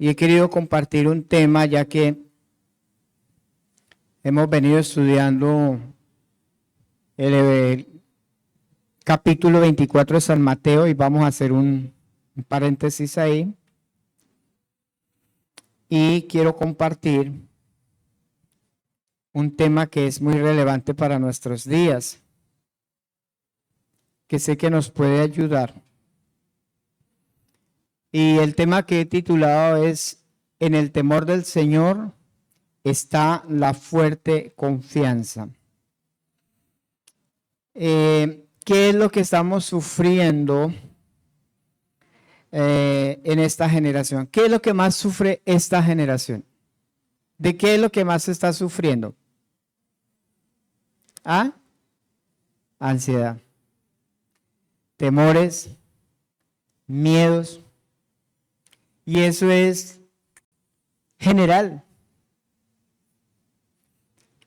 y he querido compartir un tema ya que hemos venido estudiando el capítulo 24 de San Mateo y vamos a hacer un paréntesis ahí. Y quiero compartir un tema que es muy relevante para nuestros días, que sé que nos puede ayudar. Y el tema que he titulado es: en el temor del Señor está la fuerte confianza. ¿Qué es lo que estamos sufriendo en esta generación? ¿Qué es lo que más sufre esta generación? ¿De qué es lo que más se está sufriendo? ¿Ah? Ansiedad, temores, miedos. Y eso es general.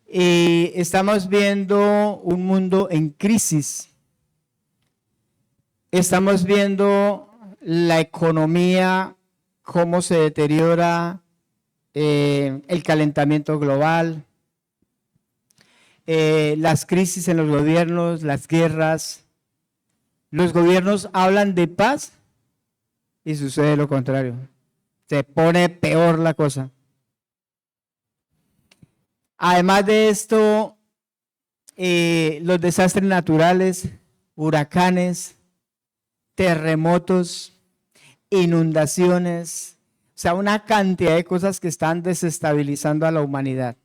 Y estamos viendo un mundo en crisis. Estamos viendo la economía, cómo se deteriora, el calentamiento global, las crisis en los gobiernos, las guerras. Los gobiernos hablan de paz y sucede lo contrario. Se pone peor la cosa. Además de esto, los desastres naturales, huracanes, terremotos, inundaciones, o sea, una cantidad de cosas que están desestabilizando a la humanidad.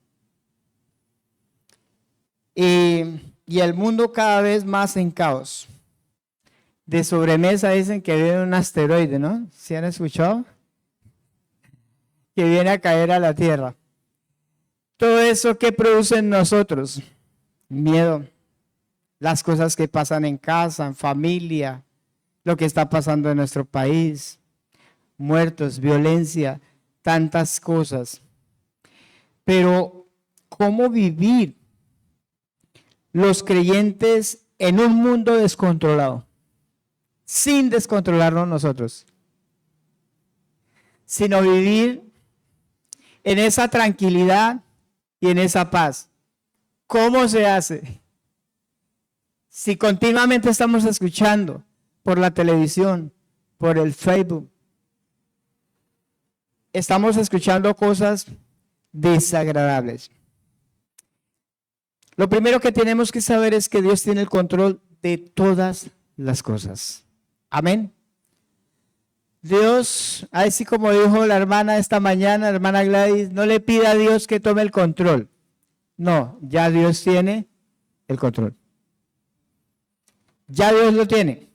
Y el mundo cada vez más en caos. De sobremesa dicen que viene un asteroide, ¿no? ¿Sí han escuchado? Que viene a caer a la Tierra. Todo eso que produce en nosotros, miedo, las cosas que pasan en casa, en familia, lo que está pasando en nuestro país, muertos, violencia, tantas cosas. Pero, ¿cómo vivir los creyentes en un mundo descontrolado? Sin descontrolarnos nosotros, sino vivir en esa tranquilidad y en esa paz. ¿Cómo se hace? Si continuamente estamos escuchando por la televisión, por el Facebook, estamos escuchando cosas desagradables. Lo primero que tenemos que saber es que Dios tiene el control de todas las cosas. Amén. Dios, así como dijo la hermana esta mañana, la hermana Gladys, no le pida a Dios que tome el control. No, ya Dios tiene el control. Ya Dios lo tiene.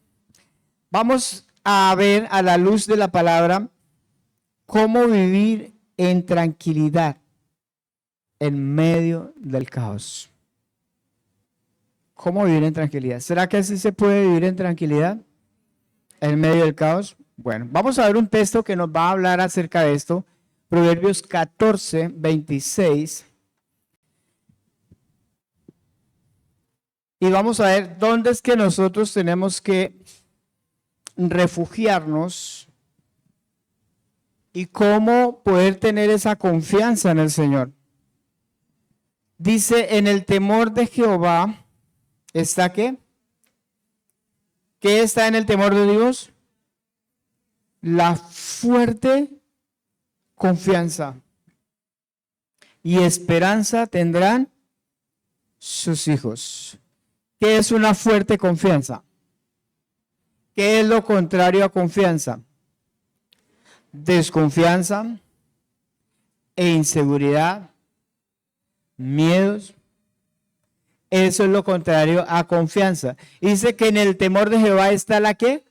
Vamos a ver a la luz de la palabra cómo vivir en tranquilidad en medio del caos. ¿Cómo vivir en tranquilidad? ¿Será que así se puede vivir en tranquilidad en medio del caos? Bueno, vamos a ver un texto que nos va a hablar acerca de esto. Proverbios 14, 26. Y vamos a ver dónde es que nosotros tenemos que refugiarnos y cómo poder tener esa confianza en el Señor. Dice, en el temor de Jehová, ¿está qué? ¿Qué está en el temor de Dios? La fuerte confianza y esperanza tendrán sus hijos. ¿Qué es una fuerte confianza? ¿Qué es lo contrario a confianza? Desconfianza e inseguridad, miedos. Eso es lo contrario a confianza. Dice que en el temor de Jehová está la ¿qué?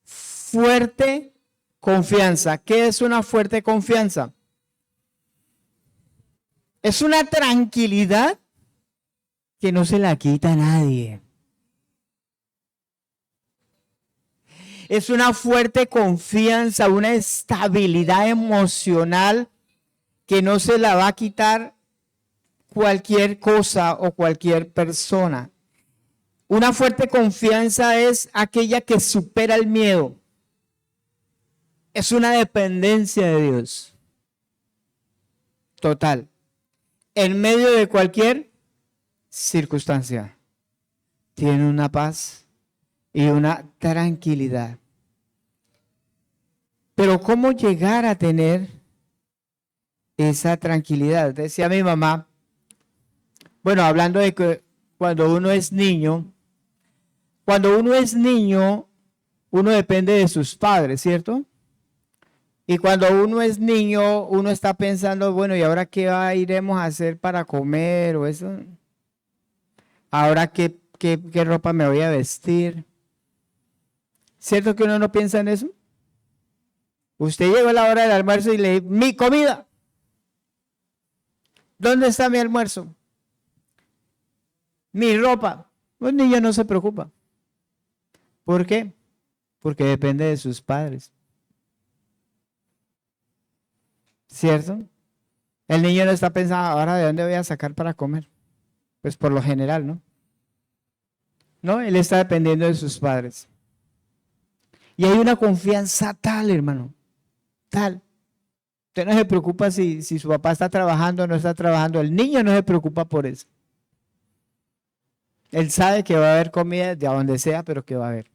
Fuerte confianza. ¿Qué es una fuerte confianza? Es una tranquilidad que no se la quita a nadie. Es una fuerte confianza, una estabilidad emocional que no se la va a quitar cualquier cosa o cualquier persona. Una fuerte confianza es aquella que supera el miedo. Es una dependencia de Dios. Total. En medio de cualquier circunstancia. Tiene una paz y una tranquilidad. Pero ¿cómo llegar a tener esa tranquilidad? Decía mi mamá, bueno, hablando de que cuando uno es niño, uno depende de sus padres, ¿cierto? Y cuando uno es niño, uno está pensando, bueno, ¿y ahora qué iremos a hacer para comer o eso? ¿Ahora qué ropa me voy a vestir? ¿Cierto que uno no piensa en eso? Usted llegó a la hora del almuerzo y le dice, mi comida. ¿Dónde está mi almuerzo? Mi ropa. Un niño no se preocupa. ¿Por qué? Porque depende de sus padres. ¿Cierto? El niño no está pensando, ahora de dónde voy a sacar para comer. Pues por lo general, ¿no? No, él está dependiendo de sus padres. Y hay una confianza tal, hermano, tal. Usted no se preocupa si su papá está trabajando o no está trabajando. El niño no se preocupa por eso. Él sabe que va a haber comida de a donde sea, pero que va a haber.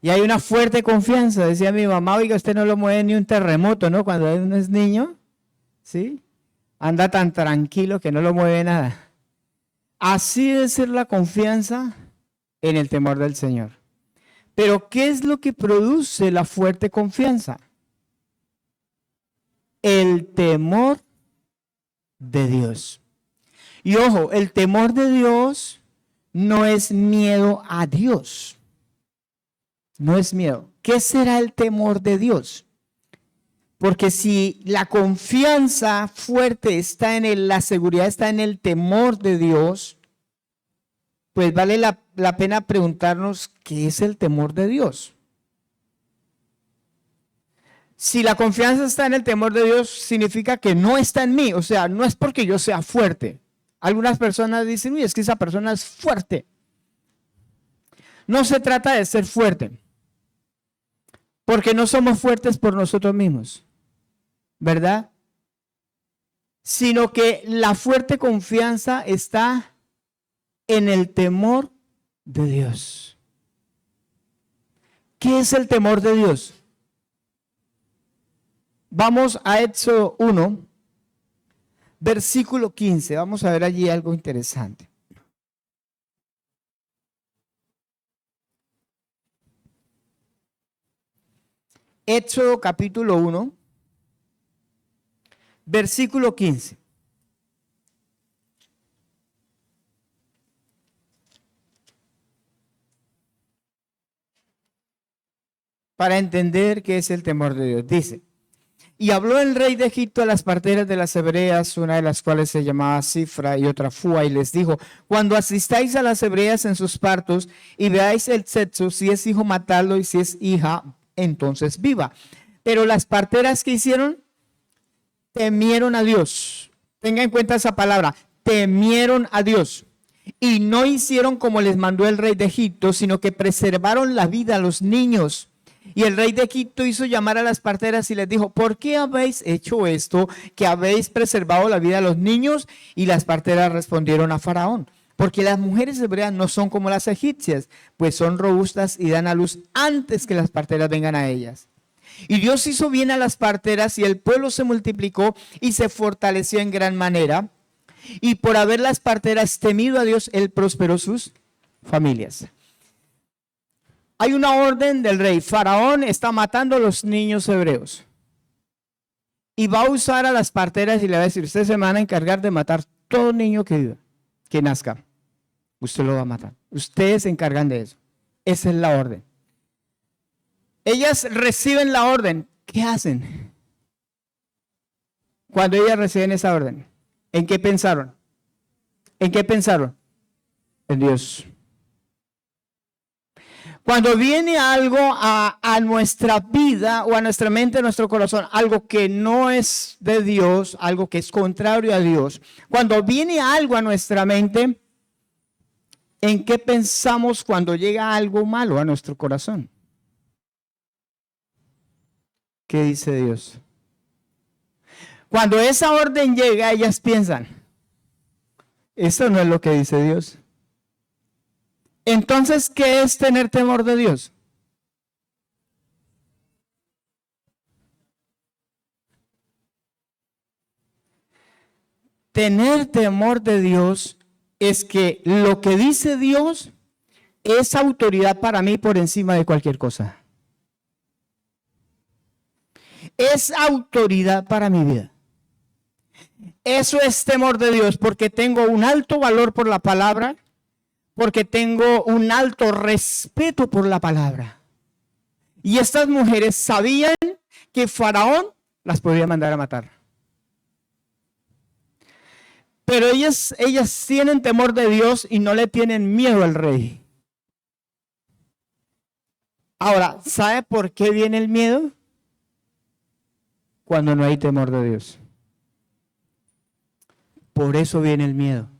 Y hay una fuerte confianza. Decía mi mamá, oiga, usted no lo mueve ni un terremoto, ¿no? Cuando uno es niño, ¿sí? Anda tan tranquilo que no lo mueve nada. Así debe ser la confianza en el temor del Señor. Pero ¿qué es lo que produce la fuerte confianza? El temor de Dios. Y ojo, el temor de Dios no es miedo a Dios. No es miedo. ¿Qué será el temor de Dios? Porque si la confianza fuerte está la seguridad está en el temor de Dios, pues vale la pena preguntarnos qué es el temor de Dios. Si la confianza está en el temor de Dios, significa que no está en mí. O sea, no es porque yo sea fuerte. Algunas personas dicen, uy, es que esa persona es fuerte. No se trata de ser fuerte. Porque no somos fuertes por nosotros mismos. ¿Verdad? Sino que la fuerte confianza está en el temor de Dios. ¿Qué es el temor de Dios? Vamos a Éxodo 1, versículo 15. Vamos a ver allí algo interesante. Éxodo capítulo 1, versículo 15. Para entender qué es el temor de Dios. Dice, y habló el rey de Egipto a las parteras de las hebreas, una de las cuales se llamaba Cifra y otra Fua, y les dijo, cuando asistáis a las hebreas en sus partos y veáis el sexo, si es hijo, matadlo, y si es hija, entonces viva. Pero las parteras que hicieron, temieron a Dios. Tenga en cuenta esa palabra, temieron a Dios. Y no hicieron como les mandó el rey de Egipto, sino que preservaron la vida a los niños. Y el rey de Egipto hizo llamar a las parteras y les dijo, ¿por qué habéis hecho esto, que habéis preservado la vida a los niños? Y las parteras respondieron a Faraón, porque las mujeres hebreas no son como las egipcias, pues son robustas y dan a luz antes que las parteras vengan a ellas. Y Dios hizo bien a las parteras y el pueblo se multiplicó y se fortaleció en gran manera. Y por haber las parteras temido a Dios, Él prosperó sus familias. Hay una orden del rey. Faraón está matando a los niños hebreos. Y va a usar a las parteras y le va a decir, ustedes se van a encargar de matar todo niño que viva, que nazca. Usted lo va a matar. Ustedes se encargan de eso. Esa es la orden. Ellas reciben la orden. ¿Qué hacen? Cuando ellas reciben esa orden, ¿en qué pensaron? ¿En qué pensaron? En Dios. Cuando viene algo a nuestra vida o a nuestra mente, a nuestro corazón, algo que no es de Dios, algo que es contrario a Dios, cuando viene algo a nuestra mente, ¿en qué pensamos cuando llega algo malo a nuestro corazón? ¿Qué dice Dios? Cuando esa orden llega, ellas piensan, eso no es lo que dice Dios. Entonces, ¿qué es tener temor de Dios? Tener temor de Dios es que lo que dice Dios es autoridad para mí por encima de cualquier cosa. Es autoridad para mi vida. Eso es temor de Dios, porque tengo un alto valor por la palabra, porque tengo un alto respeto por la palabra. Y estas mujeres sabían que Faraón las podía mandar a matar. Pero ellas tienen temor de Dios y no le tienen miedo al rey. Ahora, ¿sabe por qué viene el miedo? Cuando no hay temor de Dios. Por eso viene el miedo.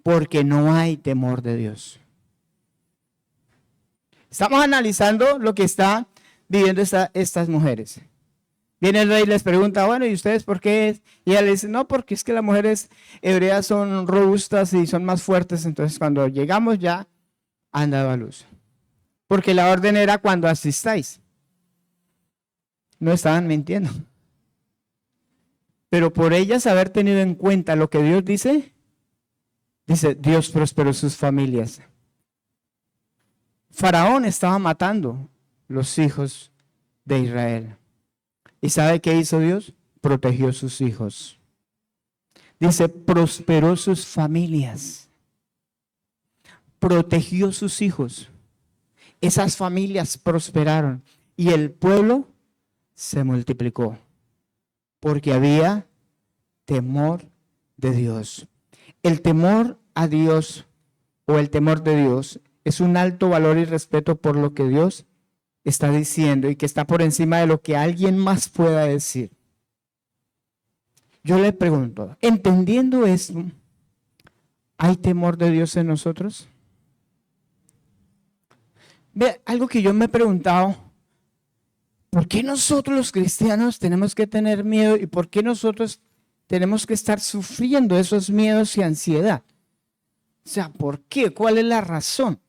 Porque no hay temor de Dios. Estamos analizando lo que están viviendo estas mujeres. Viene el rey y les pregunta, bueno, ¿y ustedes por qué? Y ella le dice, no, porque es que las mujeres hebreas son robustas y son más fuertes, entonces cuando llegamos ya han dado a luz. Porque la orden era cuando asistáis. No estaban mintiendo. Pero por ellas haber tenido en cuenta lo que Dios dice, Dios prosperó sus familias. Faraón estaba matando los hijos de Israel. ¿Y sabe qué hizo Dios? Protegió sus hijos. Dice, prosperó sus familias. Protegió sus hijos. Esas familias prosperaron y el pueblo se multiplicó porque había temor de Dios. El temor a Dios o el temor de Dios es un alto valor y respeto por lo que Dios está diciendo y que está por encima de lo que alguien más pueda decir. Yo le pregunto, entendiendo esto, ¿hay temor de Dios en nosotros? Ve, algo que yo me he preguntado, ¿por qué nosotros los cristianos tenemos que tener miedo y por qué nosotros tenemos que estar sufriendo esos miedos y ansiedad? O sea, ¿por qué? ¿Cuál es la razón?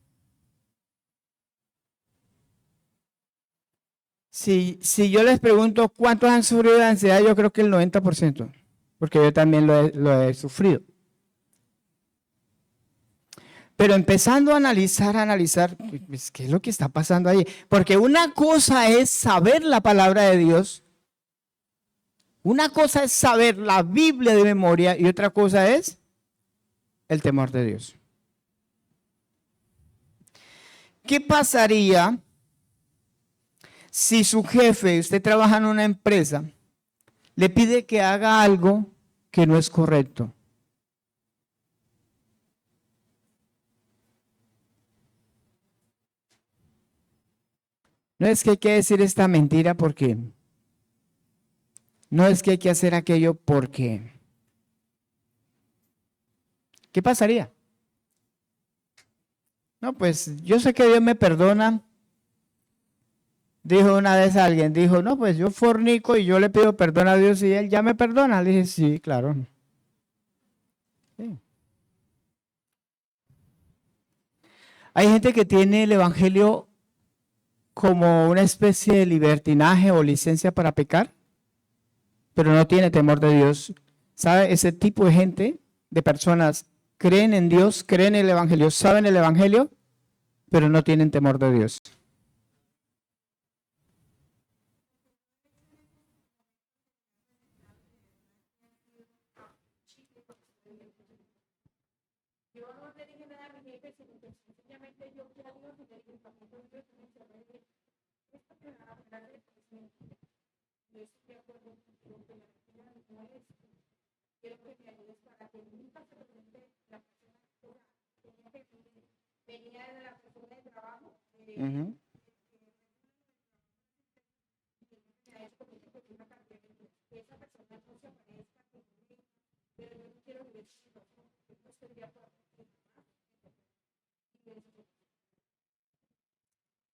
Si yo les pregunto cuántos han sufrido de ansiedad, yo creo que el 90%, porque yo también lo he sufrido. Pero empezando a analizar, pues, ¿qué es lo que está pasando ahí? Porque una cosa es saber la palabra de Dios, una cosa es saber la Biblia de memoria y otra cosa es el temor de Dios. ¿Qué pasaría si su jefe, usted trabaja en una empresa, le pide que haga algo que no es correcto? No es que hay que decir esta mentira porque, no es que hay que hacer aquello porque. ¿Qué pasaría? No, pues yo sé que Dios me perdona. Dijo una vez alguien, dijo, no, pues yo fornico y yo le pido perdón a Dios y Él ya me perdona. Le dije, sí, claro. Sí. Hay gente que tiene el Evangelio como una especie de libertinaje o licencia para pecar, pero no tiene temor de Dios. ¿Sabe? Ese tipo de gente, de personas, creen en Dios, creen en el Evangelio, saben el Evangelio, pero no tienen temor de Dios. Uh-huh.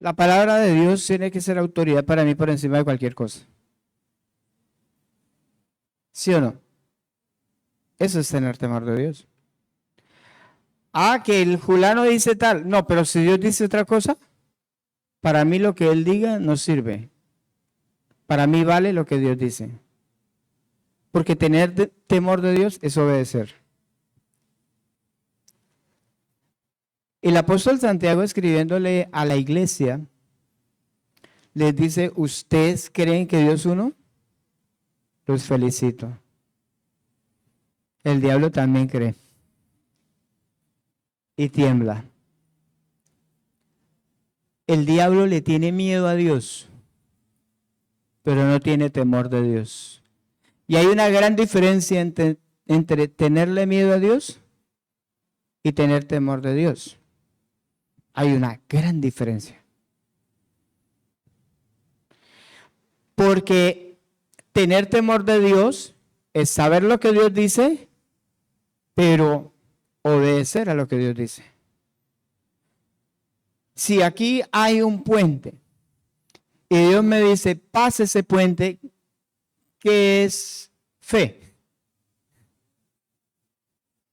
La palabra de Dios tiene que ser autoridad para mí por encima de cualquier cosa. ¿Sí o no? Eso es tener temor de Dios. Ah, que el fulano dice tal. No, pero si Dios dice otra cosa, para mí lo que él diga no sirve. Para mí vale lo que Dios dice. Porque tener temor de Dios es obedecer. El apóstol Santiago, escribiéndole a la iglesia, les dice: ¿ustedes creen que Dios es uno? Los felicito. El diablo también cree y tiembla. El diablo le tiene miedo a Dios, pero no tiene temor de Dios. Y hay una gran diferencia entre tenerle miedo a Dios y tener temor de Dios. Hay una gran diferencia. Porque tener temor de Dios es saber lo que Dios dice, pero obedecer a lo que Dios dice. Si aquí hay un puente y Dios me dice: pase ese puente, ¿qué es fe?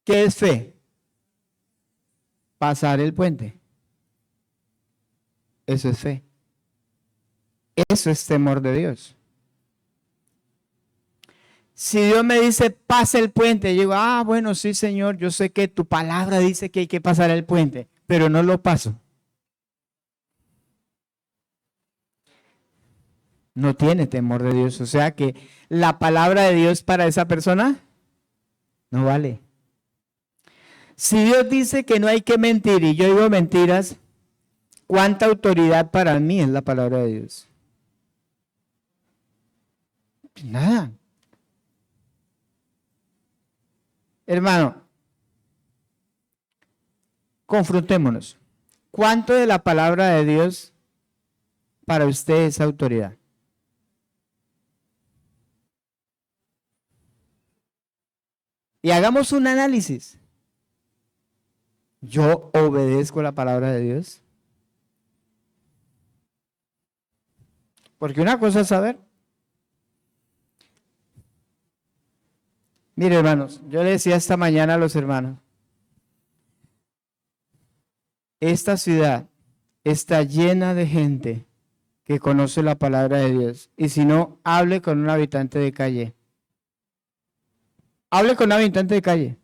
¿Qué es fe? Pasar el puente. Eso es fe. Eso es temor de Dios. Si Dios me dice: pase el puente, yo digo: ah, bueno, sí, Señor, yo sé que tu palabra dice que hay que pasar el puente, pero no lo paso. No tiene temor de Dios. O sea que la palabra de Dios para esa persona no vale. Si Dios dice que no hay que mentir y yo digo mentiras, ¿cuánta autoridad para mí es la palabra de Dios? Nada. Hermano, confrontémonos. ¿Cuánto de la palabra de Dios para usted es autoridad? Y hagamos un análisis. ¿Yo obedezco la palabra de Dios? Porque una cosa es saber. Mire, hermanos, yo le decía esta mañana a los hermanos: esta ciudad está llena de gente que conoce la palabra de Dios. Y si no, hable con un habitante de calle. Hable con un habitante de calle.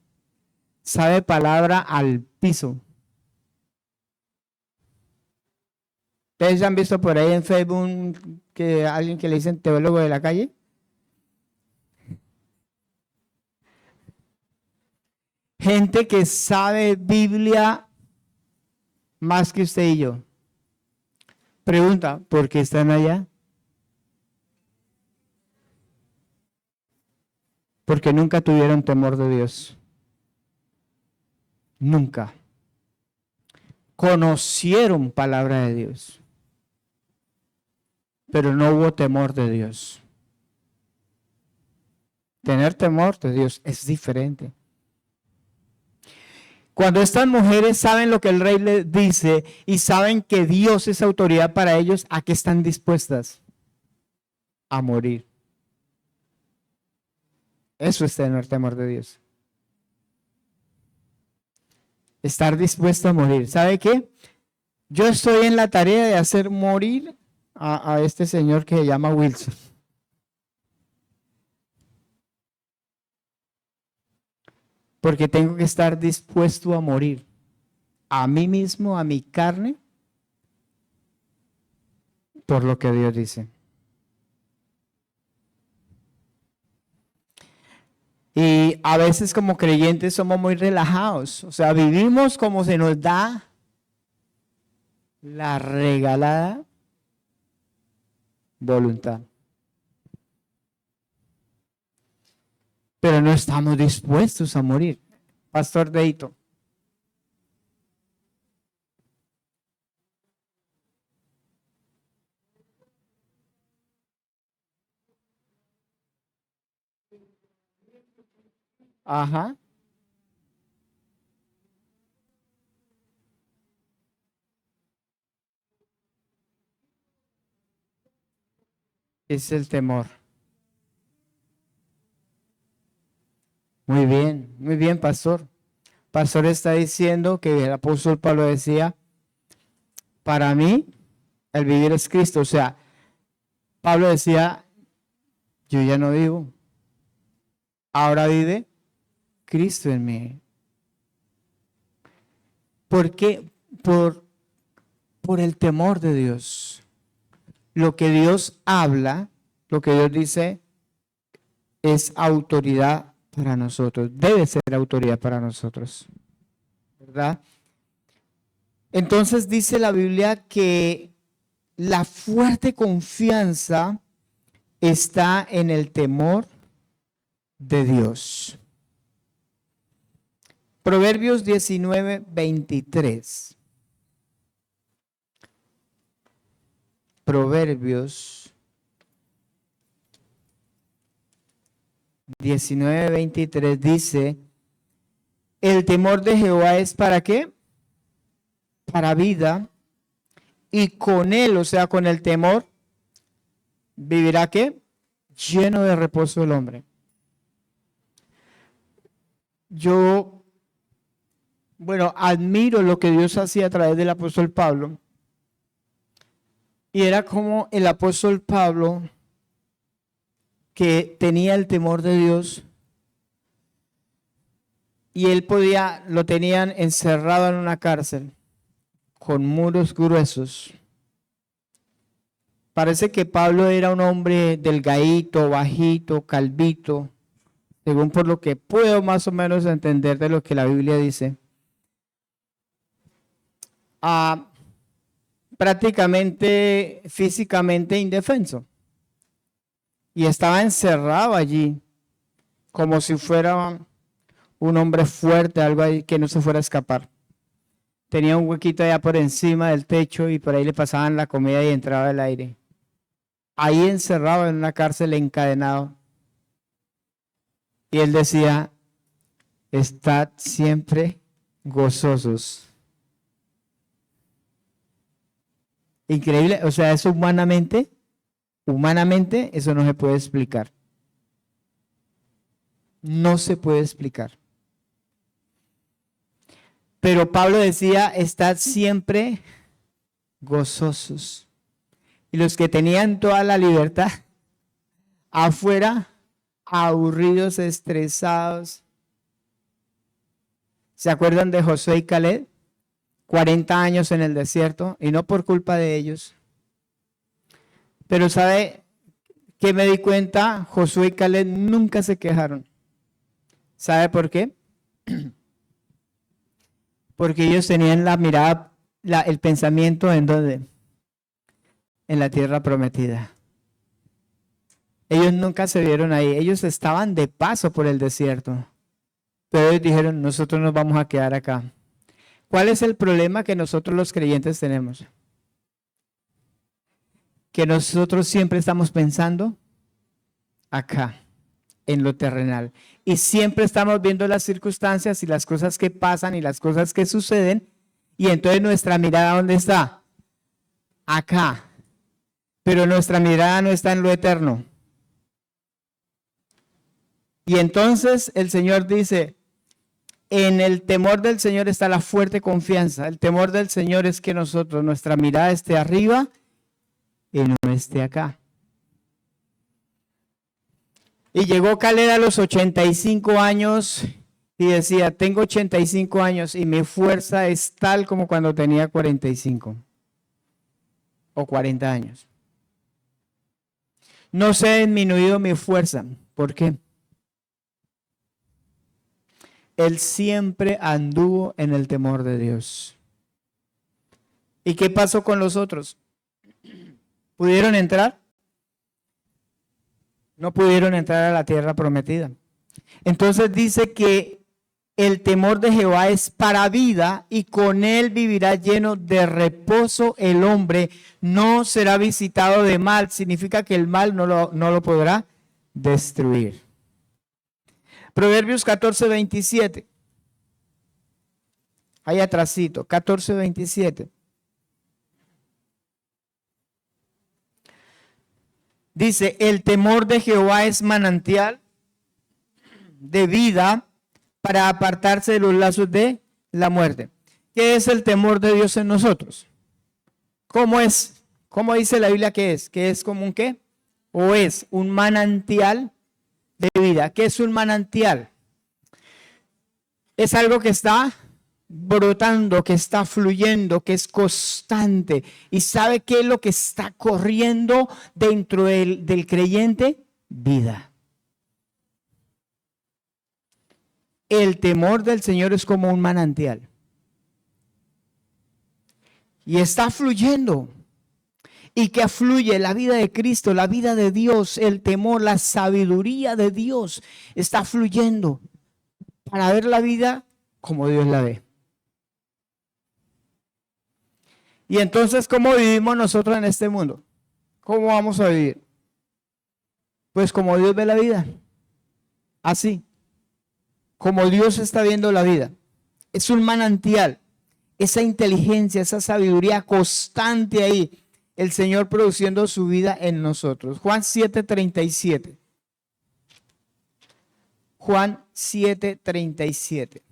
Sabe palabra al piso. ¿Ustedes han visto por ahí en Facebook que alguien que le dicen teólogo de la calle? Gente que sabe Biblia más que usted y yo. Pregunta: ¿por qué están allá? Porque nunca tuvieron temor de Dios. Nunca. Conocieron palabra de Dios, pero no hubo temor de Dios. Tener temor de Dios es diferente. Cuando estas mujeres saben lo que el rey les dice y saben que Dios es autoridad para ellos, ¿a qué están dispuestas? A morir. Eso es tener temor de Dios. Estar dispuesto a morir. ¿Sabe qué? Yo estoy en la tarea de hacer morir a este señor que se llama Wilson. Porque tengo que estar dispuesto a morir. A mí mismo, a mi carne, por lo que Dios dice. Y a veces como creyentes somos muy relajados. O sea, vivimos como se nos da la regalada voluntad. Pero no estamos dispuestos a morir. Pastor Deito. Ajá. Es el temor. muy bien, pastor. Pastor está diciendo que el apóstol Pablo decía, para mí el vivir es Cristo. O sea, Pablo decía, yo ya no vivo, ahora vive Cristo en mí. ¿Por qué? Por el temor de Dios. Lo que Dios habla, lo que Dios dice, es autoridad para nosotros. Debe ser autoridad para nosotros. ¿Verdad? Entonces dice la Biblia que la fuerte confianza está en el temor de Dios. Proverbios 19:23. Proverbios 19:23 dice, el temor de Jehová es ¿para qué? Para vida, y con él, o sea, con el temor, vivirá ¿qué? Lleno de reposo el hombre. Yo, admiro lo que Dios hacía a través del apóstol Pablo. Y era como el apóstol Pablo, que tenía el temor de Dios, y él lo tenían encerrado en una cárcel con muros gruesos. Parece que Pablo era un hombre delgadito, bajito, calvito, según por lo que puedo más o menos entender de lo que la Biblia dice. Prácticamente físicamente indefenso. Y estaba encerrado allí, como si fuera un hombre fuerte, algo ahí que no se fuera a escapar. Tenía un huequito allá por encima del techo y por ahí le pasaban la comida y entraba el aire. Ahí encerrado en una cárcel, encadenado. Y él decía, estad siempre gozosos. Increíble, o sea, eso humanamente eso no se puede explicar. No se puede explicar. Pero Pablo decía, estad siempre gozosos. Y los que tenían toda la libertad afuera, aburridos, estresados. ¿Se acuerdan de Josué y Caleb? 40 años en el desierto, y no por culpa de ellos. Pero ¿sabe qué me di cuenta? Josué y Caleb nunca se quejaron. ¿Sabe por qué? Porque ellos tenían la mirada, el pensamiento en donde, en la tierra prometida. Ellos nunca se vieron ahí. Ellos estaban de paso por el desierto. Pero ellos dijeron, nosotros nos vamos a quedar acá. ¿Cuál es el problema que nosotros los creyentes tenemos? Que nosotros siempre estamos pensando acá, en lo terrenal. Y siempre estamos viendo las circunstancias y las cosas que pasan y las cosas que suceden. Y entonces nuestra mirada, ¿dónde está? Acá. Pero nuestra mirada no está en lo eterno. Y entonces el Señor dice, en el temor del Señor está la fuerte confianza. El temor del Señor es que nuestra mirada esté arriba y no esté acá. Y llegó Caleb a los 85 años y decía, tengo 85 años y mi fuerza es tal como cuando tenía 45 o 40 años. No se ha disminuido mi fuerza. ¿Por qué? Él siempre anduvo en el temor de Dios. ¿Y qué pasó con los otros? ¿Pudieron entrar? No pudieron entrar a la tierra prometida. Entonces dice que el temor de Jehová es para vida y con él vivirá lleno de reposo el hombre. No será visitado de mal. Significa que el mal no lo podrá destruir. Proverbios 14:27. Ahí atrásito, 14:27. Dice, el temor de Jehová es manantial de vida para apartarse de los lazos de la muerte. ¿Qué es el temor de Dios en nosotros? ¿Cómo es? ¿Cómo dice la Biblia que es? ¿Que es como un qué? ¿O es un manantial de vida? ¿Qué es un manantial? Es algo que está brotando, que está fluyendo, que es constante. ¿Y sabe qué es lo que está corriendo dentro del creyente? Vida. El temor del Señor es como un manantial. Y está fluyendo. Y que fluye la vida de Cristo, la vida de Dios, el temor, la sabiduría de Dios está fluyendo para ver la vida como Dios la ve. Y entonces, ¿cómo vivimos nosotros en este mundo? ¿Cómo vamos a vivir? Pues como Dios ve la vida. Así. Como Dios está viendo la vida. Es un manantial. Esa inteligencia, esa sabiduría constante ahí. El Señor produciendo su vida en nosotros. Juan 7:37. Juan 7:37.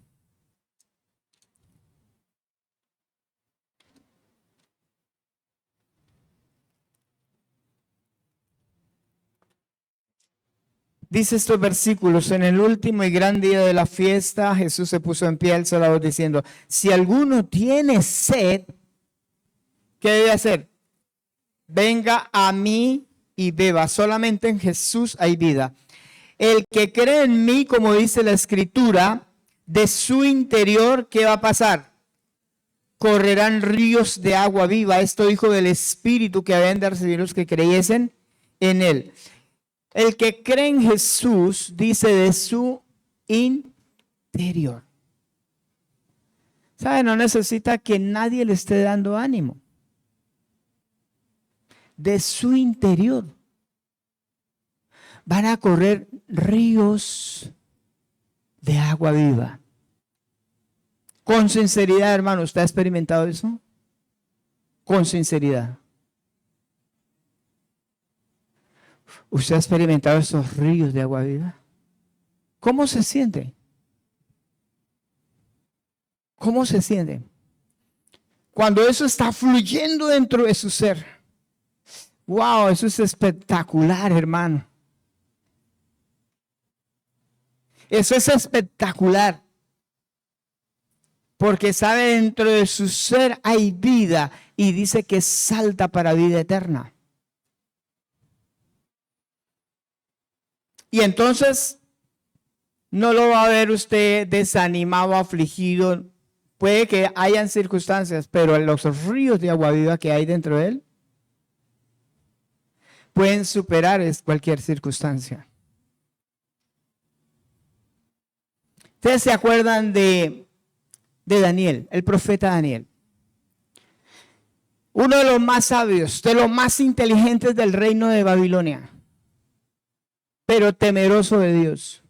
Dice estos versículos: en el último y gran día de la fiesta, Jesús se puso en pie, alzó la voz diciendo: si alguno tiene sed, ¿qué debe hacer? Venga a mí y beba. Solamente en Jesús hay vida. El que cree en mí, como dice la Escritura, de su interior, ¿qué va a pasar? Correrán ríos de agua viva. Esto dijo del Espíritu que habían de recibir los que creyesen en él. El que cree en Jesús, dice, de su interior. ¿Sabe? No necesita que nadie le esté dando ánimo. De su interior van a correr ríos de agua viva. Con sinceridad, hermano, ¿usted ha experimentado eso? Con sinceridad. ¿Usted ha experimentado esos ríos de agua viva? ¿Cómo se siente? ¿Cómo se siente? Cuando eso está fluyendo dentro de su ser. ¡Wow! Eso es espectacular, hermano. Eso es espectacular. Porque sabe, dentro de su ser hay vida y dice que salta para vida eterna. Y entonces no lo va a ver usted desanimado, afligido. Puede que hayan circunstancias, pero los ríos de agua viva que hay dentro de él pueden superar cualquier circunstancia. Ustedes se acuerdan de Daniel, el profeta Daniel. Uno de los más sabios, de los más inteligentes del reino de Babilonia, pero temeroso de Dios.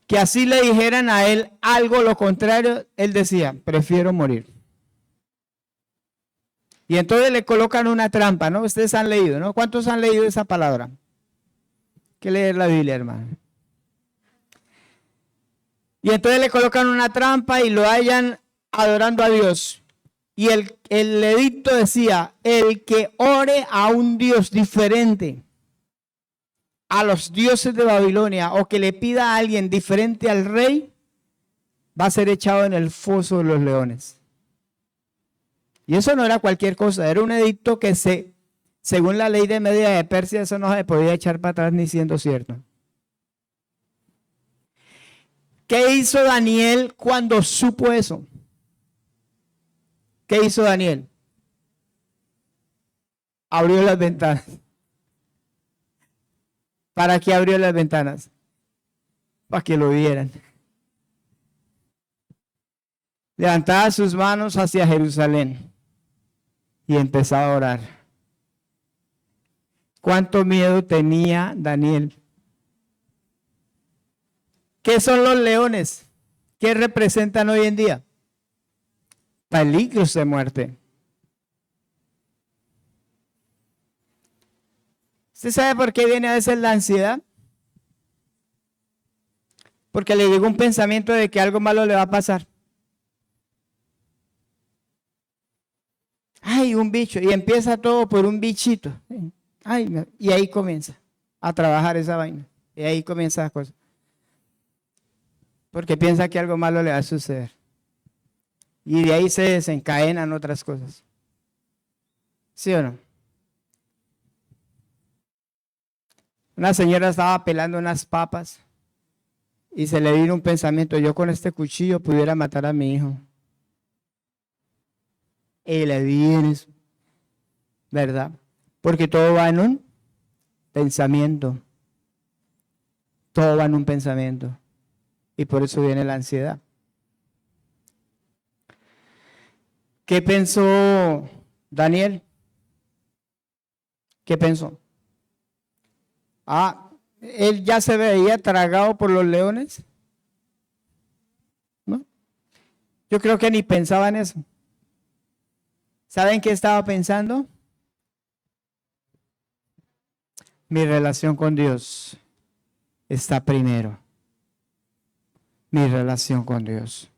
Que así le dijeran a él algo lo contrario, él decía: prefiero morir. Y entonces le colocan una trampa, ¿no? Ustedes han leído, ¿no? ¿Cuántos han leído esa palabra? Hay que leer la Biblia, hermano. Y entonces le colocan una trampa y lo hallan adorando a Dios. Y el edicto decía: el que ore a un Dios diferente a los dioses de Babilonia, o que le pida a alguien diferente al rey, va a ser echado en el foso de los leones. Y eso no era cualquier cosa, era un edicto que según la ley de Media de Persia, eso no se podía echar para atrás ni siendo cierto. ¿Qué hizo Daniel cuando supo eso? ¿Qué hizo Daniel? Abrió las ventanas. ¿Para qué abrió las ventanas? Para que lo vieran. Levantaba sus manos hacia Jerusalén y empezaba a orar. ¿Cuánto miedo tenía Daniel? ¿Qué son los leones? ¿Qué representan hoy en día? Peligros de muerte. ¿Usted sabe por qué viene a veces la ansiedad? Porque le llegó un pensamiento de que algo malo le va a pasar. Ay, un bicho. Y empieza todo por un bichito. Ay, y ahí comienza a trabajar esa vaina. Y ahí comienza la cosa. Porque piensa que algo malo le va a suceder. Y de ahí se desencadenan otras cosas. ¿Sí o no? Una señora estaba pelando unas papas y se le vino un pensamiento: yo con este cuchillo pudiera matar a mi hijo. Y le viene eso, ¿verdad? Porque todo va en un pensamiento. Todo va en un pensamiento. Y por eso viene la ansiedad. ¿Qué pensó Daniel? ¿Qué pensó? Él ya se veía tragado por los leones, ¿no? Yo creo que ni pensaba en eso. ¿Saben qué estaba pensando? Mi relación con Dios está primero. Mi relación con Dios.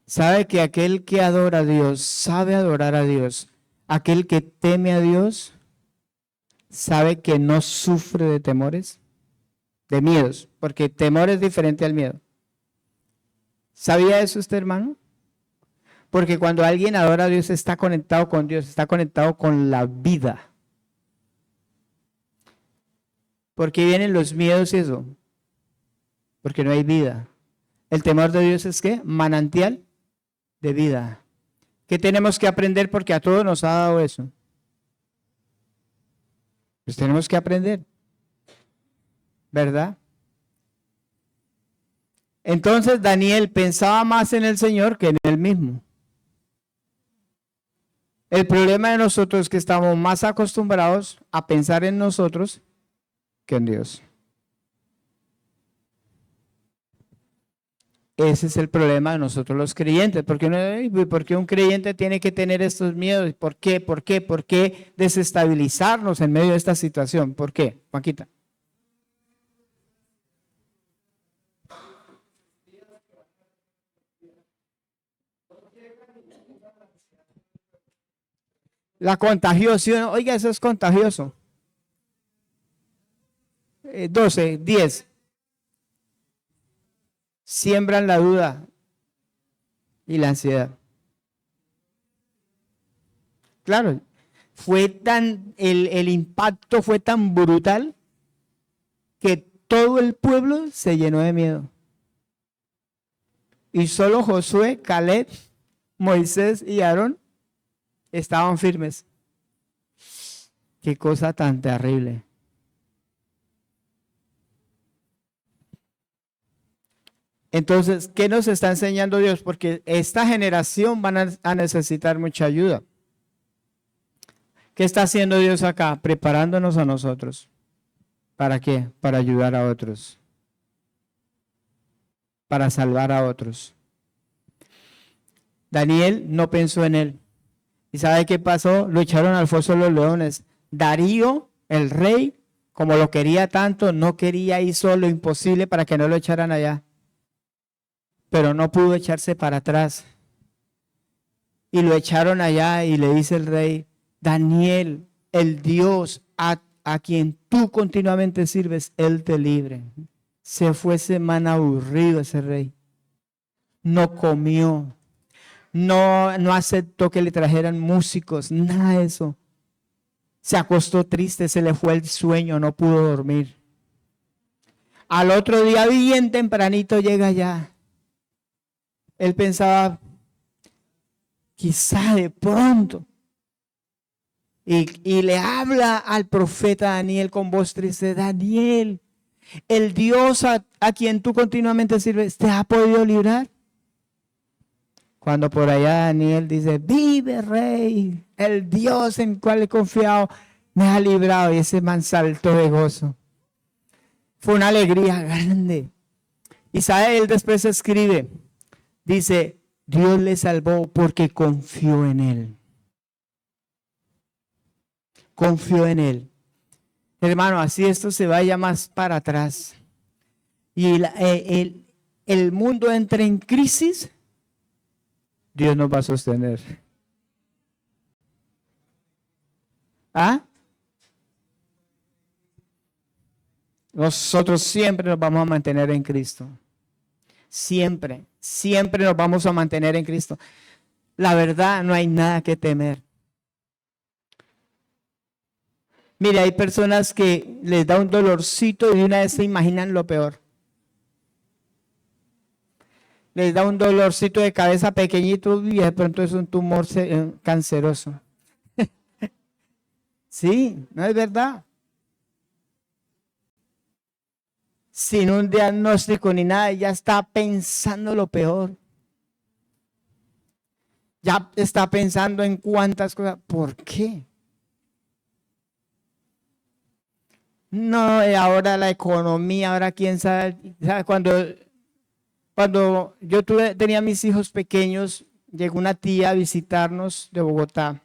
¿Sabe que aquel que adora a Dios, sabe adorar a Dios? Aquel que teme a Dios, sabe que no sufre de temores, de miedos, porque temor es diferente al miedo. ¿Sabía eso usted, hermano? Porque cuando alguien adora a Dios, está conectado con Dios, está conectado con la vida. ¿Por qué vienen los miedos y eso? Porque no hay vida. El temor de Dios es ¿qué? Manantial de vida. ¿Qué tenemos que aprender? Porque a todos nos ha dado eso. Pues tenemos que aprender, ¿verdad? Entonces Daniel pensaba más en el Señor que en él mismo. El problema de nosotros es que estamos más acostumbrados a pensar en nosotros que en Dios. Ese es el problema de nosotros los creyentes. ¿Por qué un creyente tiene que tener estos miedos? ¿Por qué? ¿Por qué? ¿Por qué desestabilizarnos en medio de esta situación? ¿Por qué, Juanquita? La contagiosidad, oiga, eso es contagioso. 12, 10. Siembran la duda y la ansiedad. Claro, el impacto fue tan brutal que todo el pueblo se llenó de miedo. Y solo Josué, Caleb, Moisés y Aarón estaban firmes. Qué cosa tan terrible. Entonces, ¿qué nos está enseñando Dios? Porque esta generación van a necesitar mucha ayuda. ¿Qué está haciendo Dios acá? Preparándonos a nosotros. ¿Para qué? Para ayudar a otros. Para salvar a otros. Daniel no pensó en él. ¿Y sabe qué pasó? Lo echaron al foso de los leones. Darío, el rey, como lo quería tanto, no quería, hizo lo imposible para que no lo echaran allá. Pero no pudo echarse para atrás. Y lo echaron allá y le dice el rey: Daniel, el Dios a quien tú continuamente sirves, Él te libre. Se fue semana aburrido ese rey. No comió. No aceptó que le trajeran músicos, nada de eso. Se acostó triste, se le fue el sueño, no pudo dormir. Al otro día bien tempranito llega ya. Él pensaba, quizá de pronto. Y le habla al profeta Daniel con voz triste: Daniel, el Dios a quien tú continuamente sirves, ¿te ha podido librar? Cuando por allá Daniel dice: vive rey, el Dios en el cual he confiado me ha librado. Y ese man saltó de gozo. Fue una alegría grande. Y sabe, él después escribe, dice: Dios le salvó porque confió en él. Confió en él. Hermano, así esto se vaya más para atrás y el mundo entra en crisis, Dios nos va a sostener. ¿Ah? Nosotros siempre nos vamos a mantener en Cristo. Siempre, siempre nos vamos a mantener en Cristo. La verdad, no hay nada que temer. Mire, hay personas que les da un dolorcito y de una vez se imaginan lo peor. Les da un dolorcito de cabeza pequeñito y de pronto es un tumor canceroso. Sí, no es verdad. Sin un diagnóstico ni nada, ya está pensando lo peor. Ya está pensando en cuántas cosas. ¿Por qué? No, ahora la economía, ahora quién sabe. Cuando yo tenía mis hijos pequeños, llegó una tía a visitarnos de Bogotá.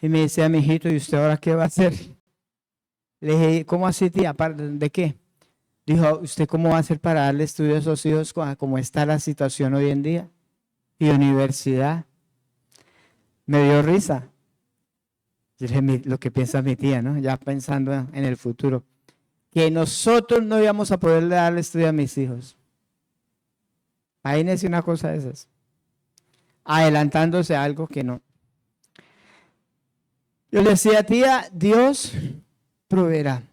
Y me decía, mi hijito, ¿y usted ahora qué va a hacer? Le dije, ¿cómo así, tía? ¿De qué? Dijo, ¿usted cómo va a hacer para darle estudio a esos hijos como está la situación hoy en día? Y universidad. Me dio risa. Yo dije, lo que piensa mi tía, ¿no? Ya pensando en el futuro. Que nosotros no íbamos a poder darle estudio a mis hijos. Ahí nació una cosa de esas. Adelantándose a algo que no. Yo le decía, tía, Dios proveerá.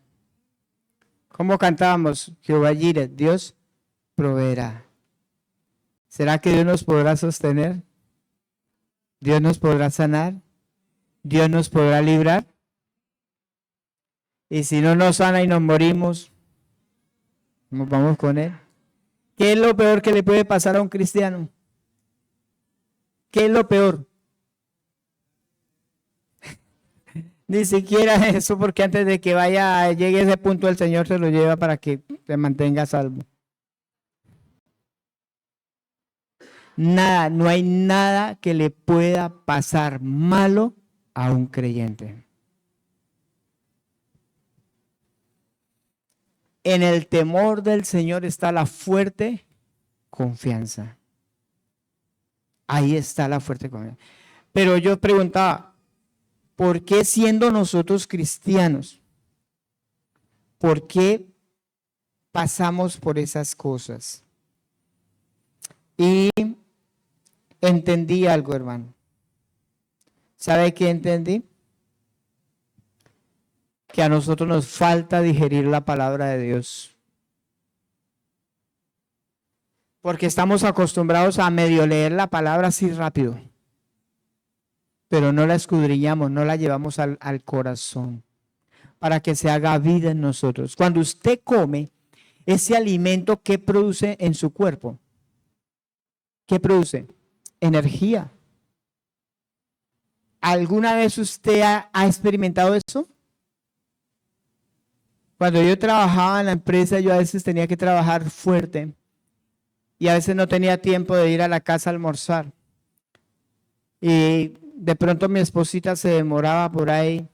¿Cómo cantábamos? Jehová Jireh, Dios proveerá. ¿Será que Dios nos podrá sostener? ¿Dios nos podrá sanar? ¿Dios nos podrá librar? Y si no nos sana y nos morimos, nos vamos con Él. ¿Qué es lo peor que le puede pasar a un cristiano? ¿Qué es lo peor? Ni siquiera eso, porque antes de que llegue a ese punto, el Señor se lo lleva para que se mantenga salvo. Nada, no hay nada que le pueda pasar malo a un creyente. En el temor del Señor está la fuerte confianza. Ahí está la fuerte confianza. Pero yo preguntaba, ¿por qué siendo nosotros cristianos? ¿Por qué pasamos por esas cosas? Y entendí algo, hermano. ¿Sabe qué entendí? Que a nosotros nos falta digerir la palabra de Dios. Porque estamos acostumbrados a medio leer la palabra así rápido. Pero no la escudriñamos, no la llevamos al corazón. Para que se haga vida en nosotros. Cuando usted come ese alimento, ¿qué produce en su cuerpo? ¿Qué produce? Energía. ¿Alguna vez usted ha experimentado eso? Cuando yo trabajaba en la empresa, yo a veces tenía que trabajar fuerte y a veces no tenía tiempo de ir a la casa a almorzar. Y de pronto mi esposita se demoraba por ahí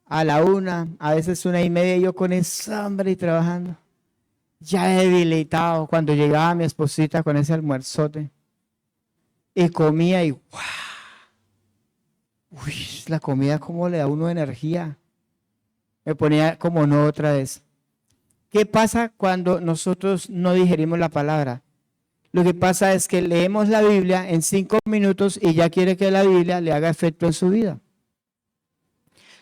a la 1, a veces 1:30, y yo con esa hambre y trabajando, ya debilitado, cuando llegaba mi esposita con ese almuerzote y comía y ¡wow! Uy, la comida como le da a uno energía. Me ponía como no otra vez. ¿Qué pasa cuando nosotros no digerimos la palabra? Lo que pasa es que leemos la Biblia en 5 minutos y ya quiere que la Biblia le haga efecto en su vida.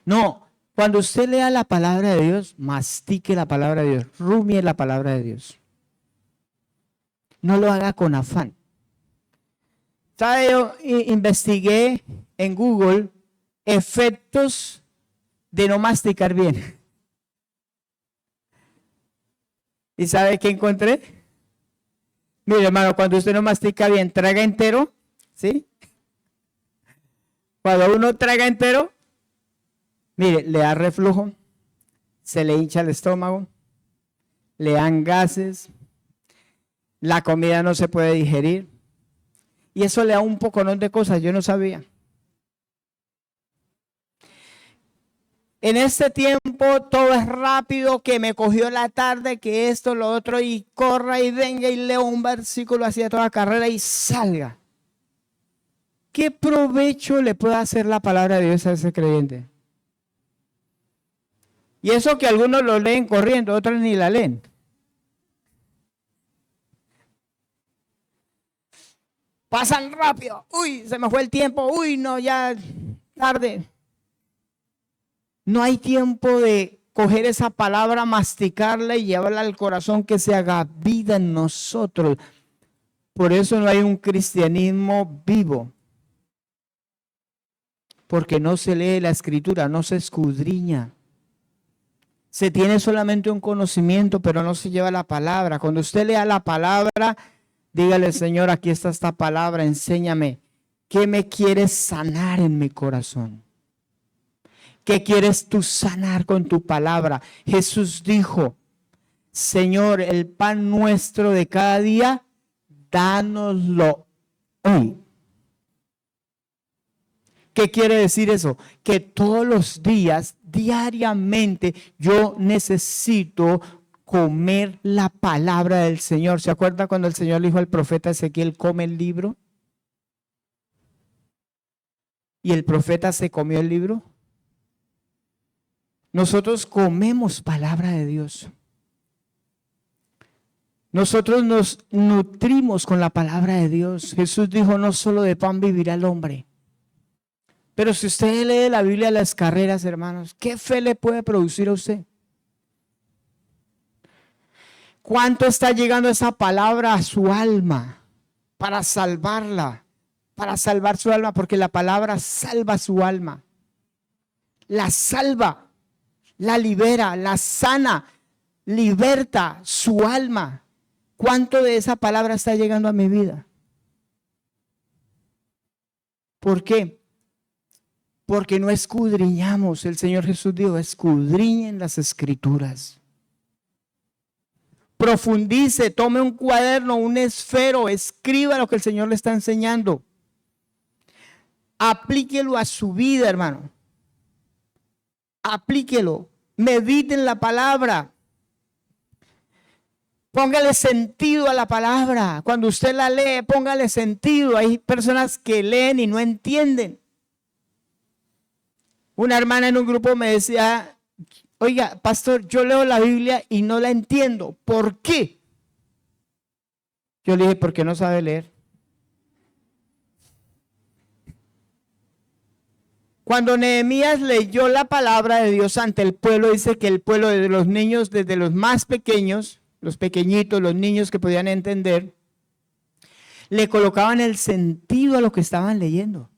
No, cuando usted lea la palabra de Dios, mastique la palabra de Dios, rumie la palabra de Dios. No lo haga con afán. ¿Sabe? Yo investigué en Google efectos de no masticar bien. ¿Y sabe qué encontré? Mire, hermano, cuando usted no mastica bien, traga entero, ¿sí? Cuando uno traga entero, mire, le da reflujo, se le hincha el estómago, le dan gases, la comida no se puede digerir, y eso le da un poconón de cosas, yo no sabía. En este tiempo todo es rápido, que me cogió la tarde, que esto, lo otro, y corra y venga y leo un versículo así a toda carrera y salga. ¿Qué provecho le puede hacer la palabra de Dios a ese creyente? Y eso que algunos lo leen corriendo, otros ni la leen. Pasan rápido. Uy, se me fue el tiempo. Uy, no, ya tarde. No hay tiempo de coger esa palabra, masticarla y llevarla al corazón, que se haga vida en nosotros. Por eso no hay un cristianismo vivo. Porque no se lee la escritura, no se escudriña. Se tiene solamente un conocimiento, pero no se lleva la palabra. Cuando usted lea la palabra, dígale: Señor, aquí está esta palabra, enséñame. ¿Qué me quieres sanar en mi corazón? ¿Qué quieres tú sanar con tu palabra? Jesús dijo: Señor, el pan nuestro de cada día, dánoslo hoy. ¿Qué quiere decir eso? Que todos los días, diariamente, yo necesito comer la palabra del Señor. ¿Se acuerda cuando el Señor le dijo al profeta Ezequiel: come el libro? ¿Y el profeta se comió el libro? Nosotros comemos palabra de Dios. Nosotros nos nutrimos con la palabra de Dios. Jesús dijo: no solo de pan vivirá el hombre. Pero si usted lee la Biblia a las carreras, hermanos, ¿qué fe le puede producir a usted? ¿Cuánto está llegando esa palabra a su alma para salvarla? Para salvar su alma, porque la palabra salva su alma. La salva. La libera, la sana, liberta su alma. ¿Cuánto de esa palabra está llegando a mi vida? ¿Por qué? Porque no escudriñamos. El Señor Jesús dijo: escudriñen las escrituras. Profundice, tome un cuaderno, un esfero, escriba lo que el Señor le está enseñando. Aplíquelo a su vida, hermano. Aplíquelo, medite en la palabra, póngale sentido a la palabra. Cuando usted la lee, póngale sentido. Hay personas que leen y no entienden. Una hermana en un grupo me decía: oiga, pastor, yo leo la Biblia y no la entiendo. ¿Por qué? Yo le dije: ¿por qué no sabe leer? Cuando Nehemías leyó la palabra de Dios ante el pueblo, dice que el pueblo, de los niños, desde los más pequeños, los pequeñitos, los niños que podían entender, le colocaban el sentido a lo que estaban leyendo.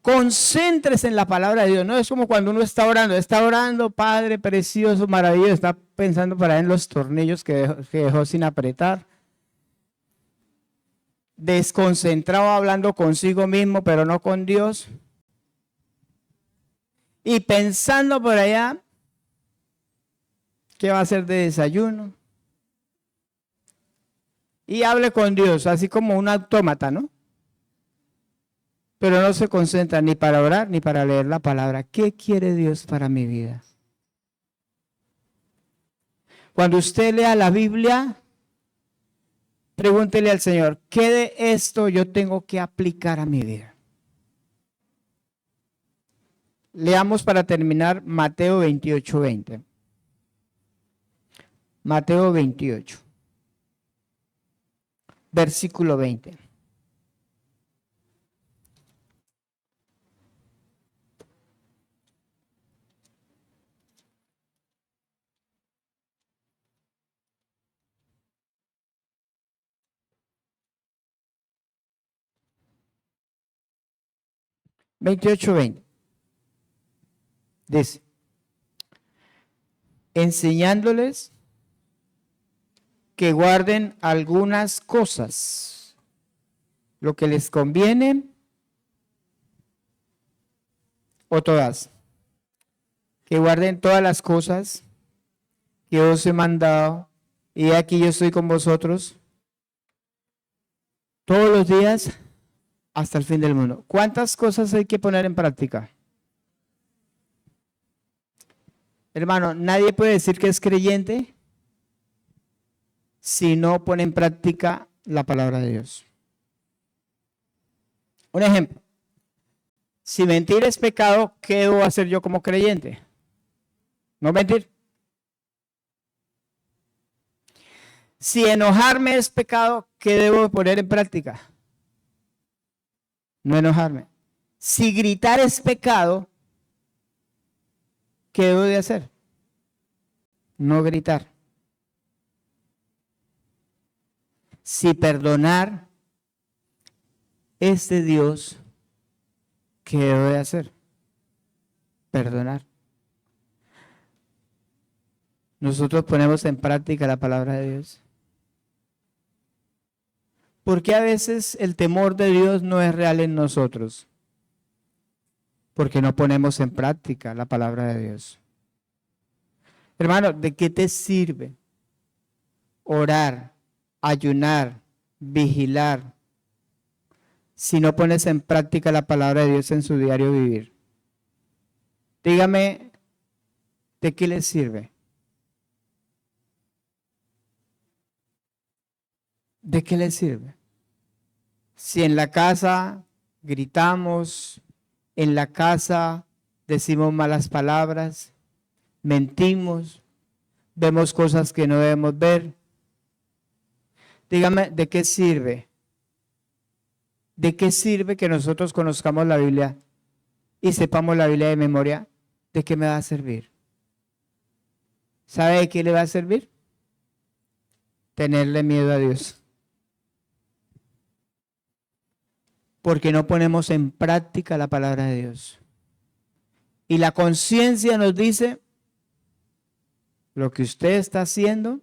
Concéntrese en la palabra de Dios. No es como cuando uno está orando, Padre precioso, maravilloso, está pensando para en los tornillos que dejó sin apretar. Desconcentrado, hablando consigo mismo, pero no con Dios. Y pensando por allá, ¿qué va a hacer de desayuno? Y hable con Dios, así como un autómata, ¿no? Pero no se concentra ni para orar ni para leer la palabra. ¿Qué quiere Dios para mi vida? Cuando usted lea la Biblia, pregúntele al Señor: ¿qué de esto yo tengo que aplicar a mi vida? Leamos para terminar Mateo 28:20. Mateo 28, versículo 20. Dice: enseñándoles que guarden algunas cosas, lo que les conviene, o todas, que guarden todas las cosas que os he mandado, y aquí yo estoy con vosotros todos los días hasta el fin del mundo. ¿Cuántas cosas hay que poner en práctica? Hermano, nadie puede decir que es creyente si no pone en práctica la palabra de Dios. Un ejemplo. Si mentir es pecado, ¿qué debo hacer yo como creyente? No mentir. Si enojarme es pecado, ¿qué debo poner en práctica? No enojarme. Si gritar es pecado, ¿qué debo de hacer? No gritar. Si perdonar es de Dios, ¿qué debo de hacer? Perdonar. Nosotros ponemos en práctica la palabra de Dios. ¿Por qué a veces el temor de Dios no es real en nosotros? Porque no ponemos en práctica la palabra de Dios. Hermano, ¿de qué te sirve orar, ayunar, vigilar, si no pones en práctica la palabra de Dios en su diario vivir? Dígame, ¿de qué le sirve? ¿De qué le sirve? Si en la casa gritamos, en la casa decimos malas palabras, mentimos, vemos cosas que no debemos ver. Dígame, ¿de qué sirve? ¿De qué sirve que nosotros conozcamos la Biblia y sepamos la Biblia de memoria? ¿De qué me va a servir? ¿Sabe de qué le va a servir? Tenerle miedo a Dios. Porque no ponemos en práctica la palabra de Dios. Y la conciencia nos dice, lo que usted está haciendo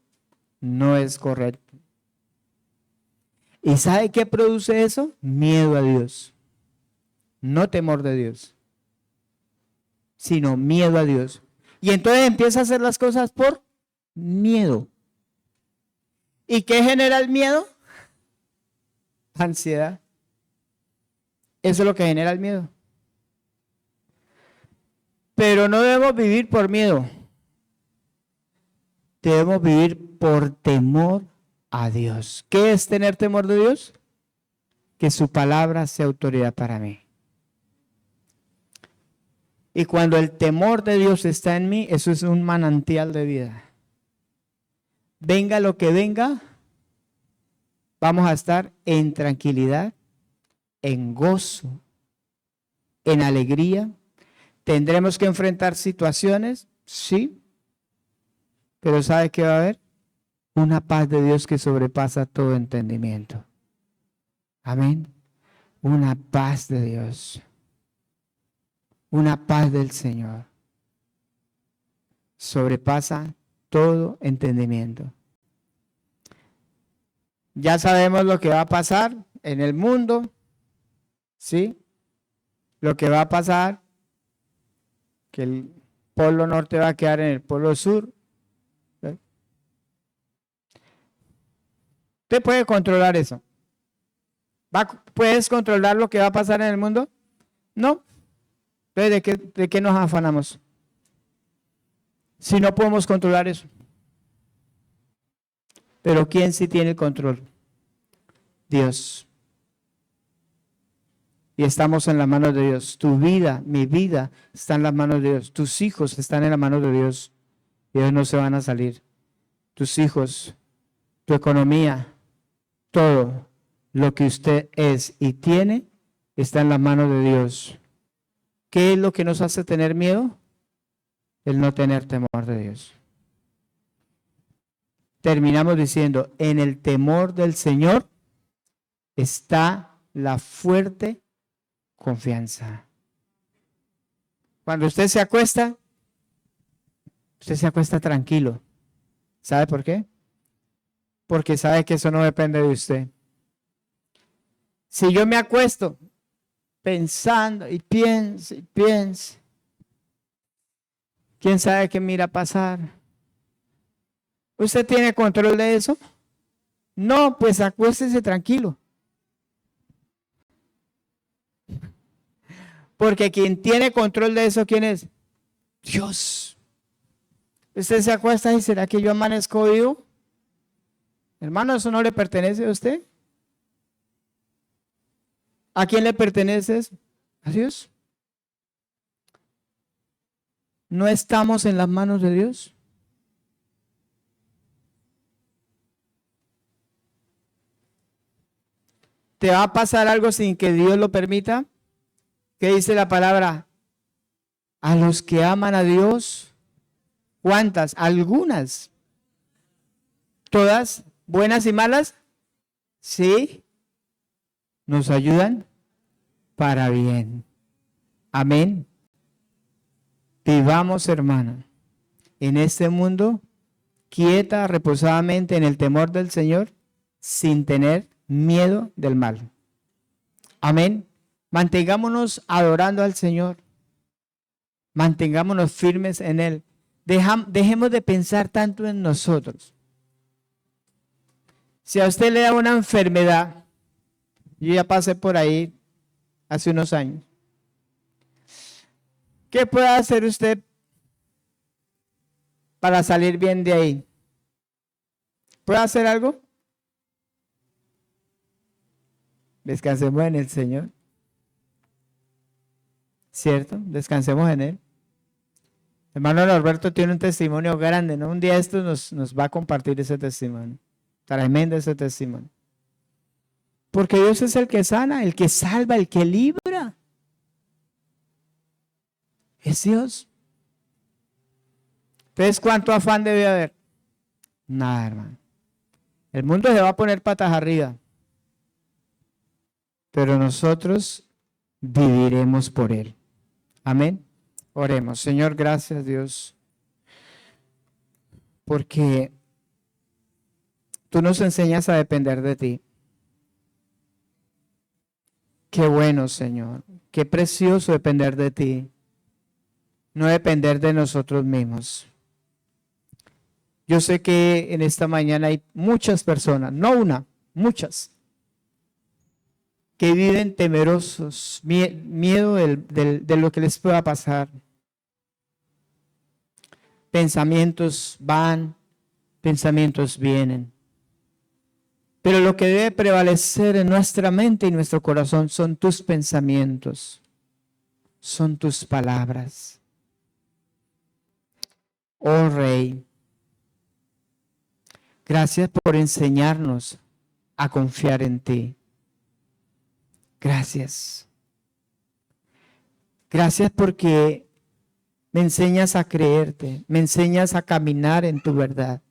no es correcto. ¿Y sabe qué produce eso? Miedo a Dios. No temor de Dios, sino miedo a Dios. Y entonces empieza a hacer las cosas por miedo. ¿Y qué genera el miedo? Ansiedad. Eso es lo que genera el miedo. Pero no debemos vivir por miedo. Debemos vivir por temor a Dios. ¿Qué es tener temor de Dios? Que su palabra sea autoridad para mí. Y cuando el temor de Dios está en mí, eso es un manantial de vida. Venga lo que venga, vamos a estar en tranquilidad, en gozo, en alegría. ¿Tendremos que enfrentar situaciones? Sí. Pero ¿sabe qué va a haber? Una paz de Dios que sobrepasa todo entendimiento. Amén. Una paz de Dios. Una paz del Señor. Sobrepasa todo entendimiento. Ya sabemos lo que va a pasar en el mundo. ¿Sí? Lo que va a pasar, que el polo norte va a quedar en el polo sur. ¿Sí? Usted puede controlar eso. ¿Puedes controlar lo que va a pasar en el mundo? No. Entonces, ¿de qué nos afanamos? Si no podemos controlar eso. Pero ¿quién sí tiene el control? Dios. Y estamos en las manos de Dios. Tu vida, mi vida, está en las manos de Dios. Tus hijos están en las manos de Dios. Ellos no se van a salir. Tus hijos, tu economía, todo lo que usted es y tiene, está en las manos de Dios. ¿Qué es lo que nos hace tener miedo? El no tener temor de Dios. Terminamos diciendo, en el temor del Señor está la fuerte confianza. Cuando usted se acuesta tranquilo. ¿Sabe por qué? Porque sabe que eso no depende de usted. Si yo me acuesto pensando y pienso, ¿quién sabe qué mira pasar? ¿Usted tiene control de eso? No, pues acuéstese tranquilo. Porque quien tiene control de eso, ¿quién es? Dios. Usted se acuesta y ¿será que yo amanezco vivo? Hermano, ¿eso no le pertenece a usted? ¿A quién le pertenece eso? ¿A Dios? ¿No estamos en las manos de Dios? ¿Te va a pasar algo sin que Dios lo permita? ¿Qué dice la palabra? A los que aman a Dios, ¿cuántas? Algunas. ¿Todas buenas y malas? Sí. Nos ayudan para bien. Amén. Vivamos, hermano, en este mundo, quieta, reposadamente en el temor del Señor, sin tener miedo del mal. Amén. Mantengámonos adorando al Señor. Mantengámonos firmes en Él. Dejemos de pensar tanto en nosotros. Si a usted le da una enfermedad, yo ya pasé por ahí hace unos años. ¿Qué puede hacer usted para salir bien de ahí? ¿Puede hacer algo? Descansemos en el Señor. ¿Cierto? Descansemos en Él. Hermano Norberto tiene un testimonio grande, ¿no? Un día esto nos va a compartir ese testimonio. Tremendo ese testimonio. Porque Dios es el que sana, el que salva, el que libra. Es Dios. Entonces, ¿cuánto afán debe haber? Nada, hermano. El mundo se va a poner patas arriba. Pero nosotros viviremos por Él. Amén. Oremos. Señor, gracias, Dios, porque tú nos enseñas a depender de ti. Qué bueno, Señor. Qué precioso depender de ti. No depender de nosotros mismos. Yo sé que en esta mañana hay muchas personas, no una, muchas, que viven temerosos, miedo de lo que les pueda pasar. Pensamientos van, pensamientos vienen. Pero lo que debe prevalecer en nuestra mente y nuestro corazón son tus pensamientos, son tus palabras. Oh Rey, gracias por enseñarnos a confiar en ti. Gracias. Gracias porque me enseñas a creerte, me enseñas a caminar en tu verdad.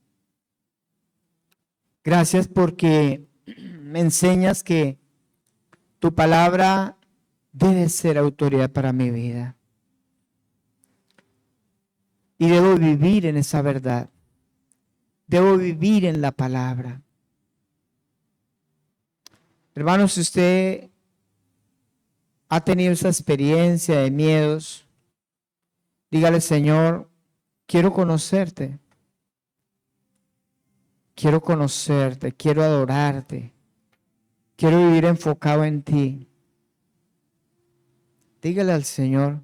Gracias porque me enseñas que tu palabra debe ser autoridad para mi vida. Y debo vivir en esa verdad. Debo vivir en la palabra. Hermanos, si usted ha tenido esa experiencia de miedos, dígale, Señor, quiero conocerte. Quiero conocerte, quiero adorarte. Quiero vivir enfocado en ti. Dígale al Señor.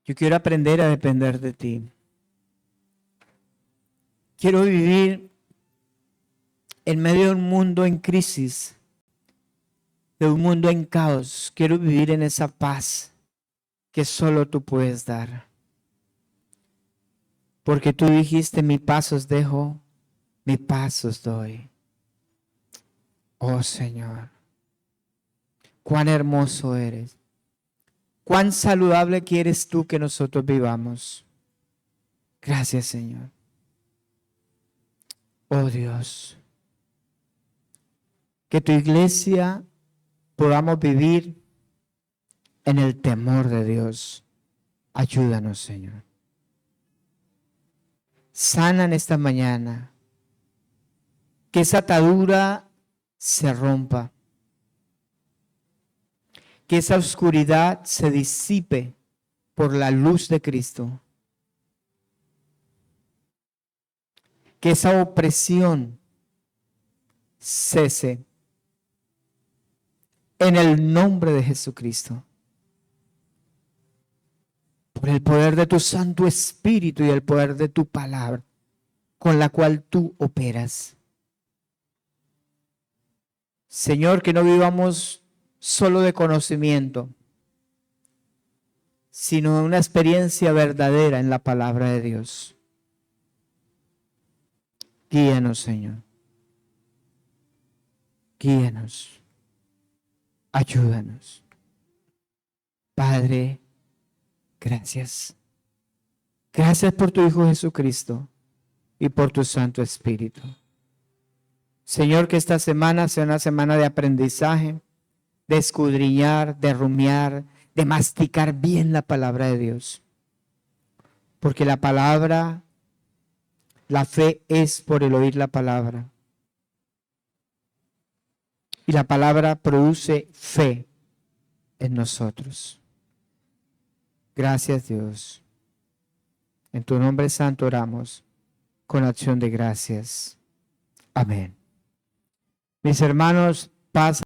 Yo quiero aprender a depender de ti. Quiero vivir en medio de un mundo en crisis, de un mundo en caos. Quiero vivir en esa paz que solo tú puedes dar. Porque tú dijiste, mi paz os dejo, mi paz os doy. Oh Señor, cuán hermoso eres. Cuán saludable quieres tú que nosotros vivamos. Gracias, Señor. Oh Dios, que tu iglesia podamos vivir en el temor de Dios. Ayúdanos, Señor. Sana en esta mañana. Que esa atadura se rompa. Que esa oscuridad se disipe por la luz de Cristo. Que esa opresión cese en el nombre de Jesucristo. por el poder de tu Santo Espíritu y el poder de tu palabra, con la cual tú operas. Señor, que no vivamos solo de conocimiento, sino una experiencia verdadera en la palabra de Dios. Guíanos, Señor. Guíanos. Ayúdanos. Padre, gracias. Gracias por tu Hijo Jesucristo y por tu Santo Espíritu. Señor, que esta semana sea una semana de aprendizaje, de escudriñar, de rumiar, de masticar bien la palabra de Dios. Porque la palabra, la fe es por el oír la palabra. Y la palabra produce fe en nosotros. Gracias, Dios. En tu nombre santo oramos con acción de gracias. Amén. Mis hermanos, paz.